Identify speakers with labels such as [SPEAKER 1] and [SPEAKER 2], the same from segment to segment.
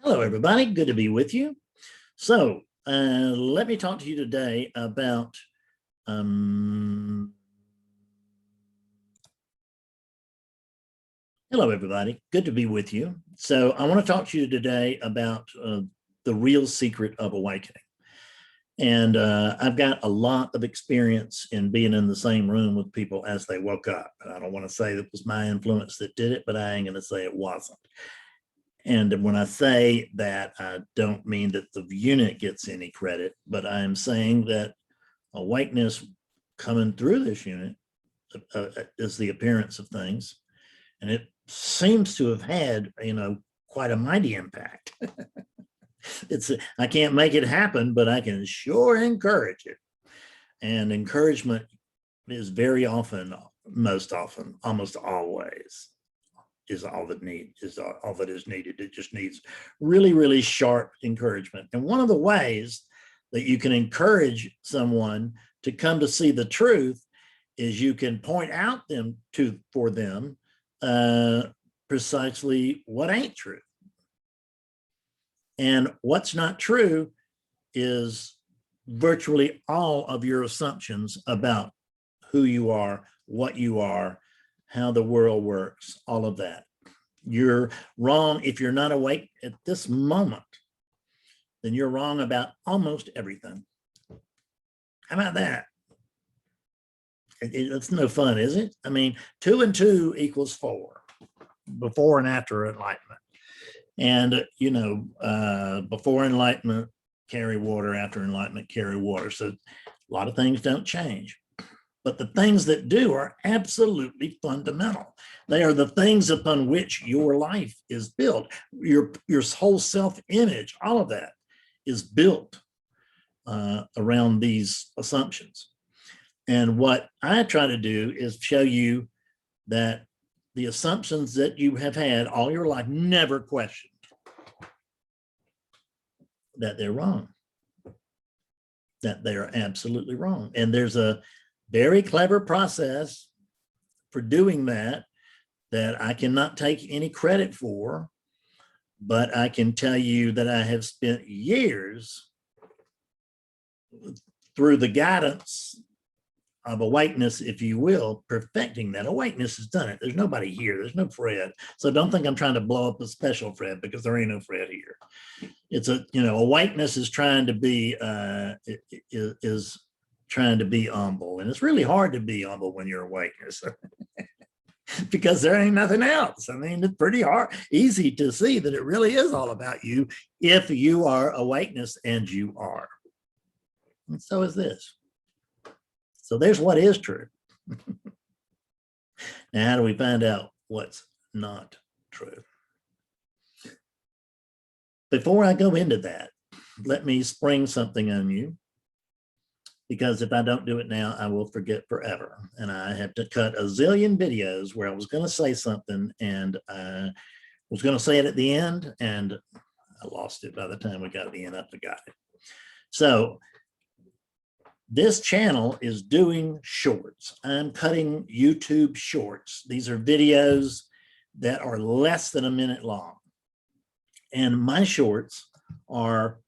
[SPEAKER 1] Hello, everybody. Good to be with you. So let me talk to you today about hello, everybody. Good to be with you. So I want to talk to you today about the real secret of awakening. And I've got a lot of experience in being in the same room with people as they woke up. I don't want to say that it was my influence that did it, but I ain't going to say it wasn't. And when I say that, I don't mean that the unit gets any credit, but I'm saying that awakeness coming through this unit is the appearance of things. And it seems to have had, quite a mighty impact. I can't make it happen, but I can sure encourage it. And encouragement is very often, most often, almost always, is all that is needed. It just needs really, really sharp encouragement. And one of the ways that you can encourage someone to come to see the truth is you can point out for them precisely what ain't true. And what's not true is virtually all of your assumptions about who you are, what you are, how the world works, all of that. You're wrong if you're not awake at this moment, then you're wrong about almost everything. How about that? It's no fun, is it? I mean, 2 and 2 equals 4, before and after enlightenment. And, before enlightenment, carry water, after enlightenment, carry water. So a lot of things don't change. But the things that do are absolutely fundamental. They are the things upon which your life is built. Your whole self-image, all of that is built around these assumptions. And what I try to do is show you that the assumptions that you have had all your life, never questioned, that they're wrong, that they are absolutely wrong. And there's a very clever process for doing that I cannot take any credit for, but I can tell you that I have spent years through the guidance of awakeness, if you will, perfecting that. Awakeness has done it. There's nobody here. There's no Fred. So don't think I'm trying to blow up a special Fred, because there ain't no Fred here. It's awakeness is trying to be, trying to be humble. And it's really hard to be humble when you're awakeness because there ain't nothing else. I mean, it's pretty easy to see that it really is all about you if you are awakeness, and you are. And so is this. So there's what is true. Now, how do we find out what's not true? Before I go into that, let me spring something on you, because if I don't do it now, I will forget forever. And I have to cut a zillion videos where I was going to say something, and I was going to say it at the end, and I lost it by the time we got to the end. I forgot it. So this channel is doing shorts. I'm cutting YouTube shorts. These are videos that are less than a minute long. And my shorts are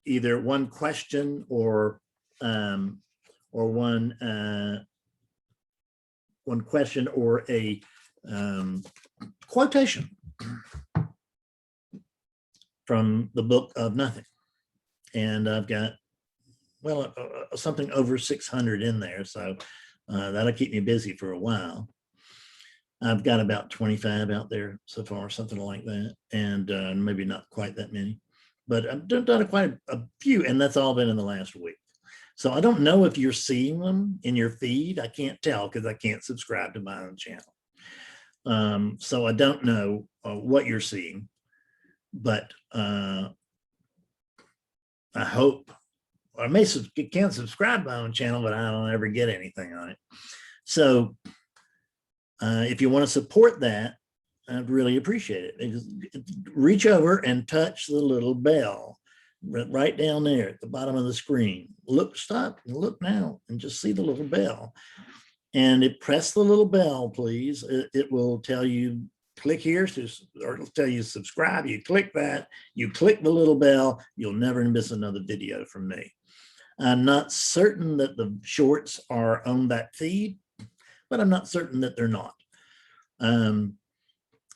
[SPEAKER 1] either one question or one question or a quotation from the book of nothing. And I've got, well, something over 600 in there. So that'll keep me busy for a while. I've got about 25 out there so far, something like that. And maybe not quite that many, but I've done quite a few, and that's all been in the last week. So I don't know if you're seeing them in your feed. I can't tell because I can't subscribe to my own channel. So I don't know what you're seeing, but I hope, or I can't subscribe to my own channel, but I don't ever get anything on it. So if you want to support that, I'd really appreciate it. Reach over and touch the little bell right down there at the bottom of the screen. Stop and look now and just see the little bell. And press the little bell, please. It will tell you click here, or it'll tell you subscribe. You click that, you click the little bell, you'll never miss another video from me. I'm not certain that the shorts are on that feed, but I'm not certain that they're not.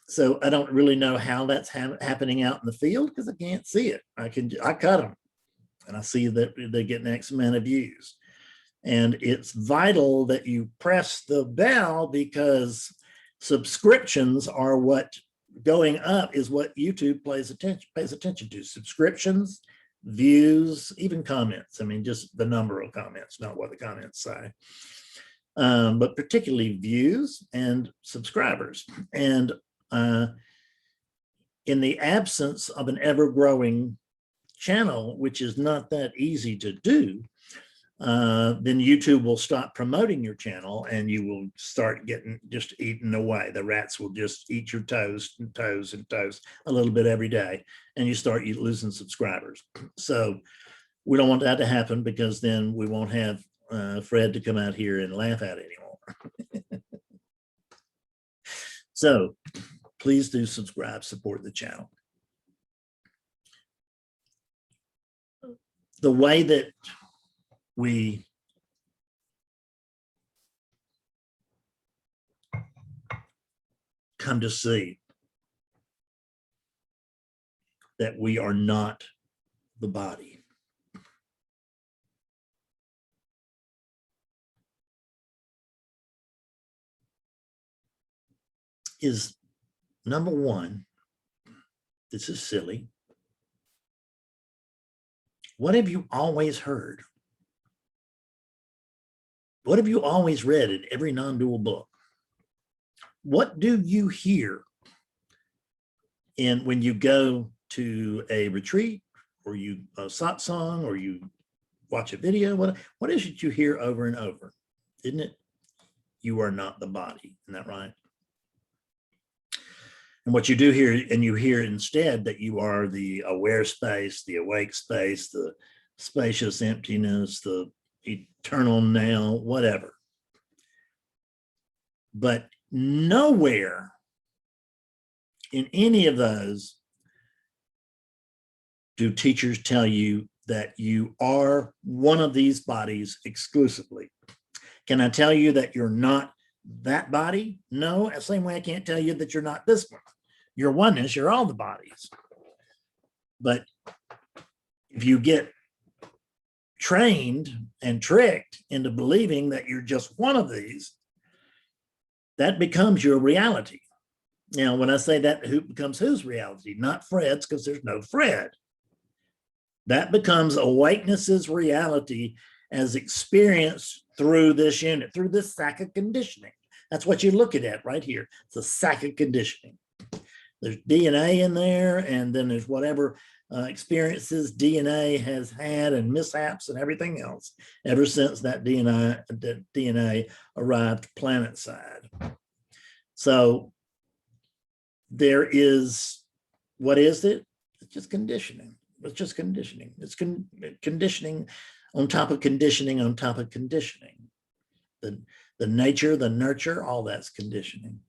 [SPEAKER 1] So I don't really know how that's happening out in the field because I can't see it. I cut them and I see that they get an X amount of views. And it's vital that you press the bell because subscriptions are what going up is what YouTube pays attention to. Subscriptions, views, even comments. I mean, just the number of comments, not what the comments say. But particularly views and subscribers. And in the absence of an ever-growing channel, which is not that easy to do, then YouTube will stop promoting your channel and you will start getting just eaten away. The rats will just eat your toes and toes and toes a little bit every day, and you start losing subscribers. So we don't want that to happen because then we won't have Fred to come out here and laugh at anymore. So please do subscribe, support the channel. The way that we come to see that we are not the body is, number one, this is silly. What have you always heard? What have you always read in every non-dual book? What do you hear when you go to a retreat or a satsang or you watch a video? What is it you hear over and over? Isn't it? You are not the body. Isn't that right? And what you do here, and you hear instead that you are the aware space, the awake space, the spacious emptiness, the eternal now, whatever. But nowhere in any of those do teachers tell you that you are one of these bodies exclusively. Can I tell you that you're not that body? No, the same way I can't tell you that you're not this one. You're oneness, you're all the bodies. But if you get trained and tricked into believing that you're just one of these, that becomes your reality. Now, when I say that, who becomes whose reality? Not Fred's, because there's no Fred. That becomes awakeness's reality as experienced through this unit, through this sack of conditioning. That's what you're looking at right here. It's a sack of conditioning. There's DNA in there, and then there's whatever experiences DNA has had and mishaps and everything else ever since that DNA arrived planet side. So there is, what is it? It's just conditioning. It's just conditioning. It's conditioning on top of conditioning on top of conditioning. The nature, the nurture, all that's conditioning.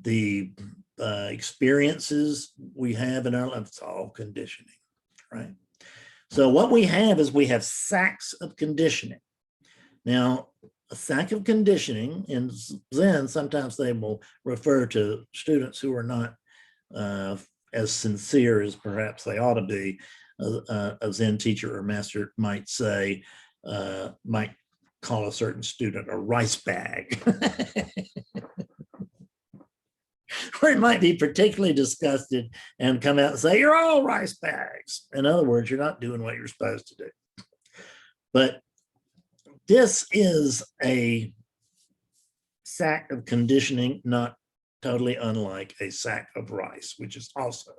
[SPEAKER 1] The experiences we have in our life, it's all conditioning, right? So what we have is we have sacks of conditioning. Now, a sack of conditioning in Zen, sometimes they will refer to students who are not as sincere as perhaps they ought to be. A Zen teacher or master might say, might call a certain student a rice bag. Or it might be particularly disgusted and come out and say, you're all rice bags. In other words, you're not doing what you're supposed to do. But this is a sack of conditioning, not totally unlike a sack of rice, which is also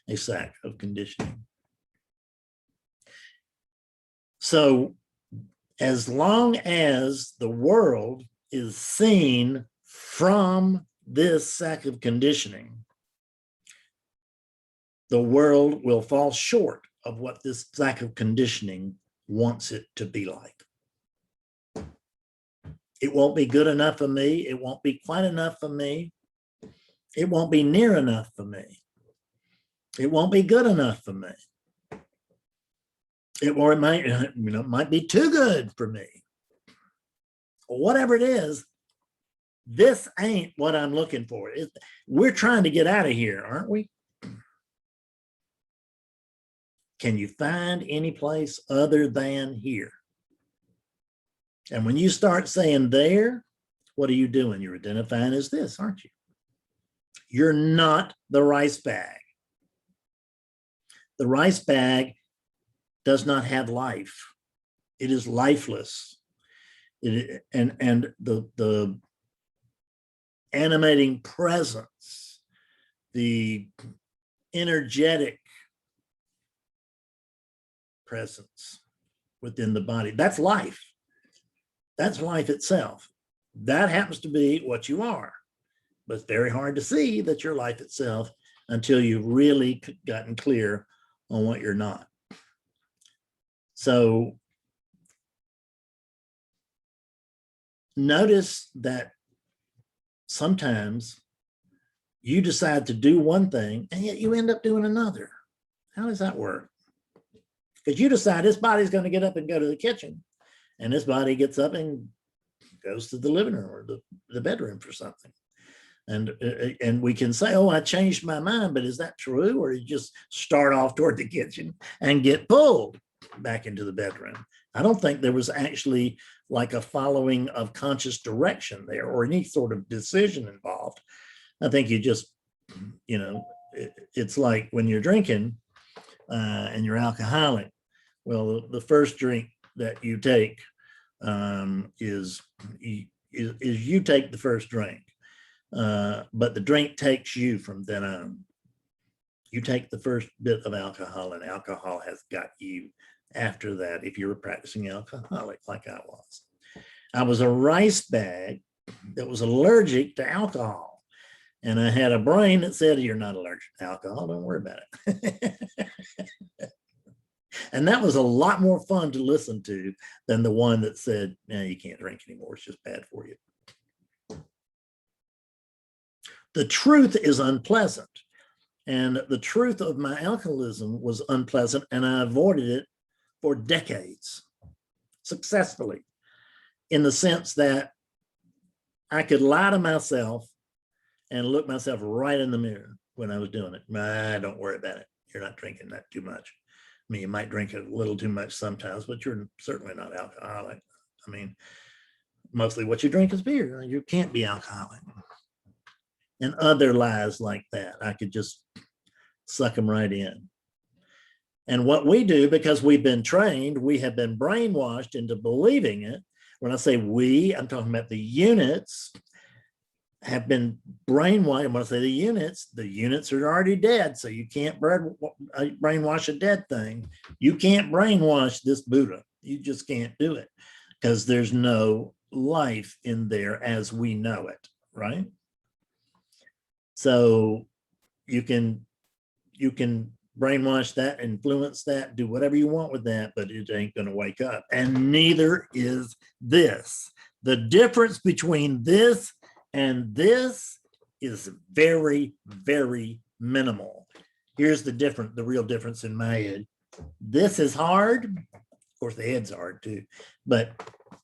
[SPEAKER 1] a sack of conditioning. So as long as the world is seen from this sack of conditioning, the world will fall short of what this sack of conditioning wants it to be like. It won't be good enough for me. It won't be quite enough for me. It won't be near enough for me. It won't be good enough for me. It might be too good for me. Whatever it is, this ain't what I'm looking for. We're trying to get out of here, aren't we? Can you find any place other than here? And when you start saying there, what are you doing? You're identifying as this, aren't you? You're not the rice bag. The rice bag does not have life. It is lifeless. And the animating presence, the energetic presence within the body, that's life. That's life itself. That happens to be what you are. But it's very hard to see that you're life itself until you've really gotten clear on what you're not. So notice that sometimes you decide to do one thing and yet you end up doing another. How does that work? Because you decide this body's going to get up and go to the kitchen, and this body gets up and goes to the living room or the bedroom for something. And we can say, oh, I changed my mind, but is that true? Or you just start off toward the kitchen and get pulled back into the bedroom? I don't think there was actually like a following of conscious direction there or any sort of decision involved. I think you just, it's like when you're drinking and you're alcoholic. Well, the first drink that you take is you take the first drink. But the drink takes you from then on. You take the first bit of alcohol, and alcohol has got you after that if you're a practicing alcoholic like I was. I was a rice bag that was allergic to alcohol. And I had a brain that said, you're not allergic to alcohol, don't worry about it. And that was a lot more fun to listen to than the one that said, no, you can't drink anymore, it's just bad for you. The truth is unpleasant. And the truth of my alcoholism was unpleasant, and I avoided it for decades, successfully, in the sense that I could lie to myself and look myself right in the mirror when I was doing it. Don't worry about it. You're not drinking that too much. I mean, you might drink a little too much sometimes, but you're certainly not alcoholic. I mean, mostly what you drink is beer. You can't be alcoholic. And other lies like that, I could just suck them right in. And what we do, because we've been trained, we have been brainwashed into believing it. When I say we, I'm talking about the units have been brainwashed. When I say the units are already dead. So you can't brainwash a dead thing. You can't brainwash this Buddha. You just can't do it because there's no life in there as we know it, right? So you can brainwash that, influence that, do whatever you want with that, but it ain't going to wake up. And neither is this. The difference between this and this is very, very minimal. Here's the real difference in my head. This is hard. Of course, the head's hard too. But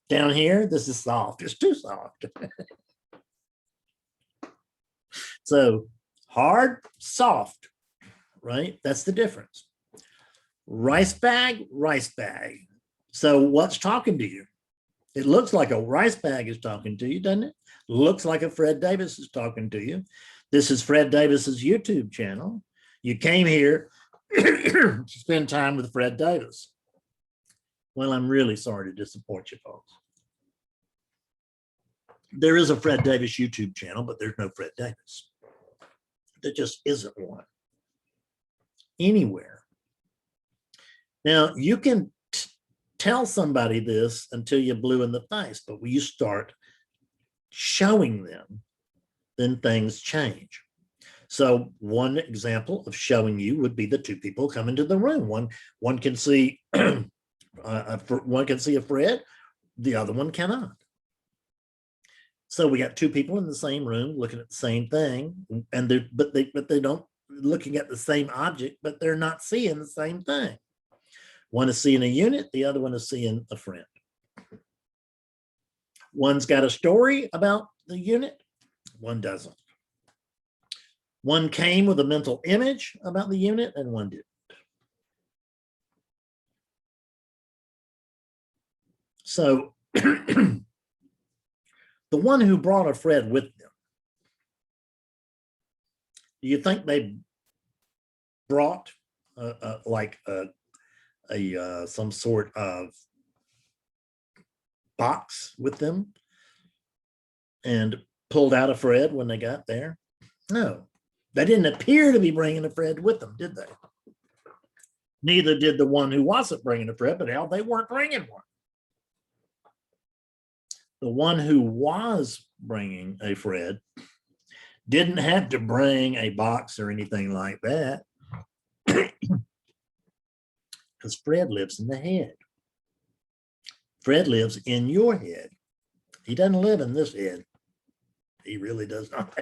[SPEAKER 1] down here, this is soft. It's too soft. So hard, soft, right? That's the difference. Rice bag, rice bag. So what's talking to you? It looks like a rice bag is talking to you, doesn't it? Looks like a Fred Davis is talking to you. This is Fred Davis's YouTube channel. You came here to spend time with Fred Davis. Well, I'm really sorry to disappoint you folks. There is a Fred Davis YouTube channel, but there's no Fred Davis. There just isn't one anywhere. Now, you can tell somebody this until you're blue in the face, but when you start showing them, then things change. So one example of showing you would be the two people come into the room. One can see one can see a Fred, the other one cannot. So we got two people in the same room looking at the same thing, and they don't looking at the same object, but they're not seeing the same thing. One is seeing a unit, the other one is seeing a friend. One's got a story about the unit, one doesn't. One came with a mental image about the unit and one didn't. So the one who brought a Fred with them, do you think they brought like some sort of box with them and pulled out a Fred when they got there? No, they didn't appear to be bringing a Fred with them, did they? Neither did the one who wasn't bringing a Fred, but hell, they weren't bringing one. The one who was bringing a Fred didn't have to bring a box or anything like that, because Fred lives in the head. Fred lives in your head. He doesn't live in this head. He really does not.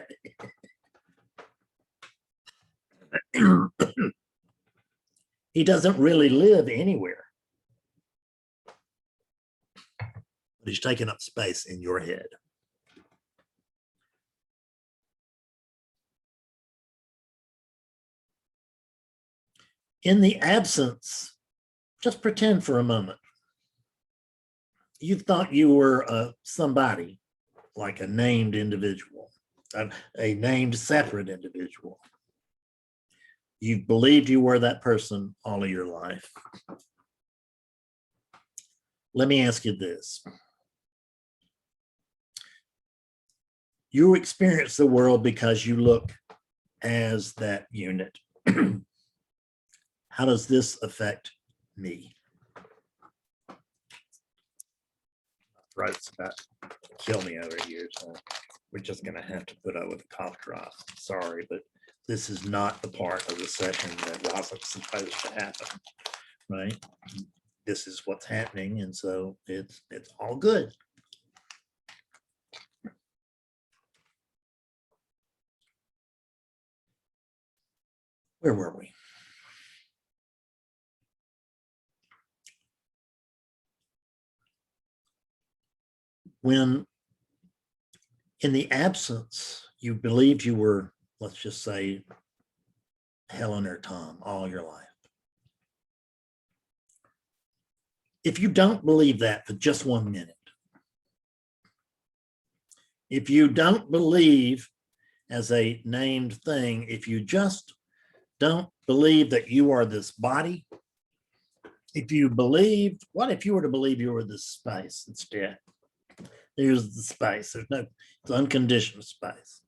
[SPEAKER 1] He doesn't really live anywhere, but he's taking up space in your head. In the absence, just pretend for a moment you thought you were somebody, like a named individual, a named separate individual. You believed you were that person all of your life. Let me ask you this. You experience the world because you look as that unit. How does this affect me? Throat's about to kill me over here, so we're just going to have to put up with a cough drop. Sorry, but this is not the part of the session that wasn't supposed to happen, right? This is what's happening, and so it's all good. Where were we? When in the absence, you believed you were, let's just say, Helen or Tom all your life. If you don't believe that for just 1 minute, if you don't believe as a named thing, if you just don't believe that you are this body, if you believe, what if you were to believe you were this space instead? There's the space. There's no, it's unconditioned space.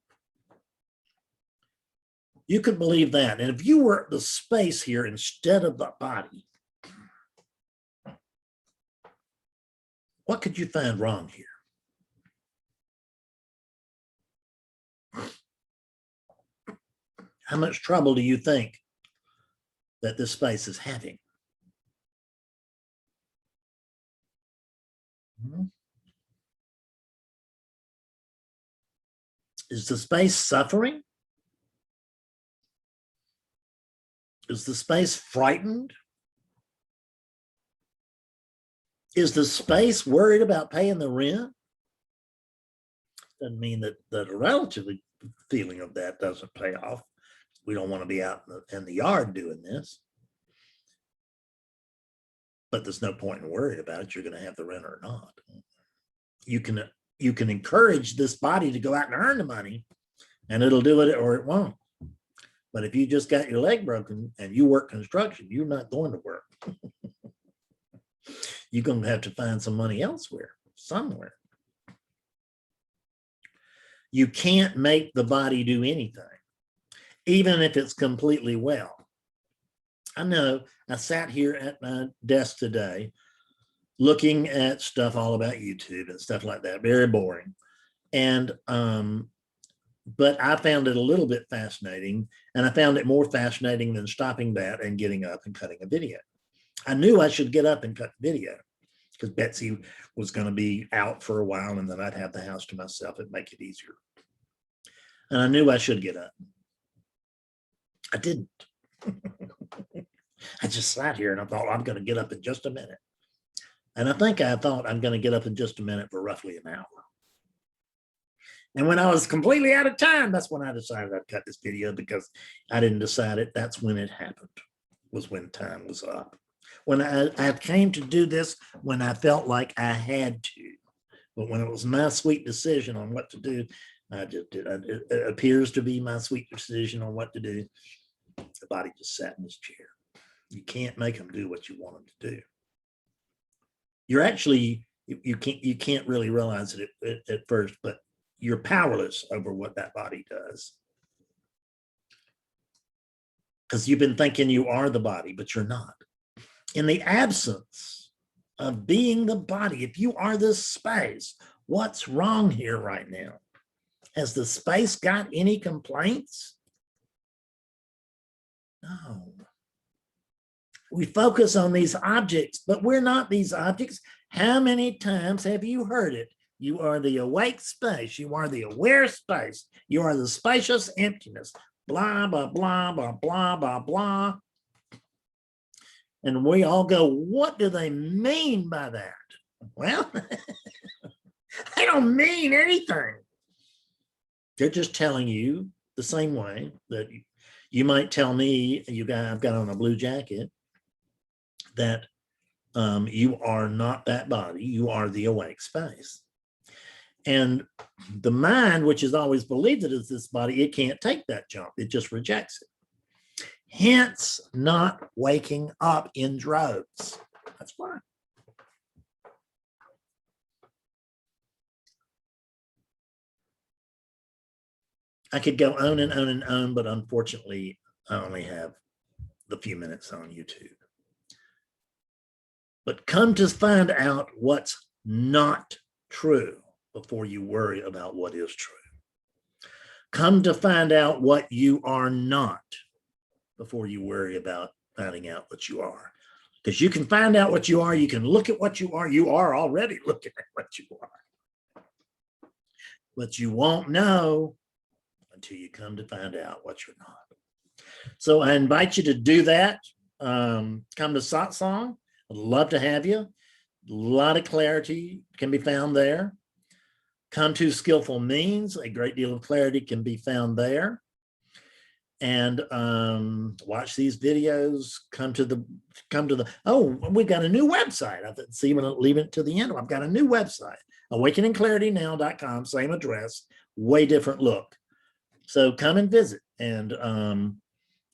[SPEAKER 1] You could believe that. And if you were the space here instead of the body, what could you find wrong here? How much trouble do you think that this space is having? Is the space suffering? Is the space frightened? Is the space worried about paying the rent? Doesn't mean that the relative feeling of that doesn't pay off. We don't want to be out in the yard doing this. But there's no point in worrying about it. You're going to have the rent or not. You can encourage this body to go out and earn the money, and it'll do it or it won't. But if you just got your leg broken and you work construction, you're not going to work. You're going to have to find some money elsewhere, somewhere. You can't make the body do anything, even if it's completely well. I know I sat here at my desk today looking at stuff all about YouTube and stuff like that, very boring. And but I found it a little bit fascinating, and I found it more fascinating than stopping that and getting up and cutting a video. I knew I should get up and cut the video. because Betsy was going to be out for a while, and then I'd have the house to myself. It'd make it easier. And I knew I should get up. I didn't. I just sat here and I thought, I'm going to get up in just a minute. And I think I thought I'm going to get up in just a minute for roughly an hour. And when I was completely out of time, that's when I decided I'd cut this video, because I didn't decide it. That's when it happened, was when time was up. When I came to do this, when I felt like I had to. But when it was my sweet decision on what to do, I just did. It appears to be my sweet decision on what to do. The body just sat in this chair. You can't make them do what you want them to do. You're actually, you can't really realize it at first, but you're powerless over what that body does. Because you've been thinking you are the body, but you're not. In the absence of being the body, if you are this space, what's wrong here right now? Has the space got any complaints? No. We focus on these objects, but we're not these objects. How many times have you heard it? You are the awake space. You are the aware space. You are the spacious emptiness. Blah, blah, blah, blah, blah, blah, blah. And we all go, what do they mean by that? Well, they don't mean anything. They're just telling you the same way that you might tell me, I've got on a blue jacket, that you are not that body, you are the awake space. And the mind, which has always believed it is this body, it can't take that jump. It just rejects it. Hence, not waking up in droves. That's why. I could go on and on and on, but unfortunately, I only have the few minutes on YouTube. But come to find out what's not true before you worry about what is true. Come to find out what you are not before you worry about finding out what you are. Because you can find out what you are, you can look at what you are already looking at what you are. But you won't know until you come to find out what you're not. So I invite you to do that. Come to satsang. I'd love to have you. A lot of clarity can be found there. Come to skillful means. A great deal of clarity can be found there. And watch these videos. Come to the. Oh, we've got a new website. I see. I'm going to leave it to the end. I've got a new website. awakeningclaritynow.com. Same address. Way different look. So come and visit, and go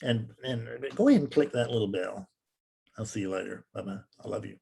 [SPEAKER 1] ahead and click that little bell. I'll see you later. Bye-bye. I love you.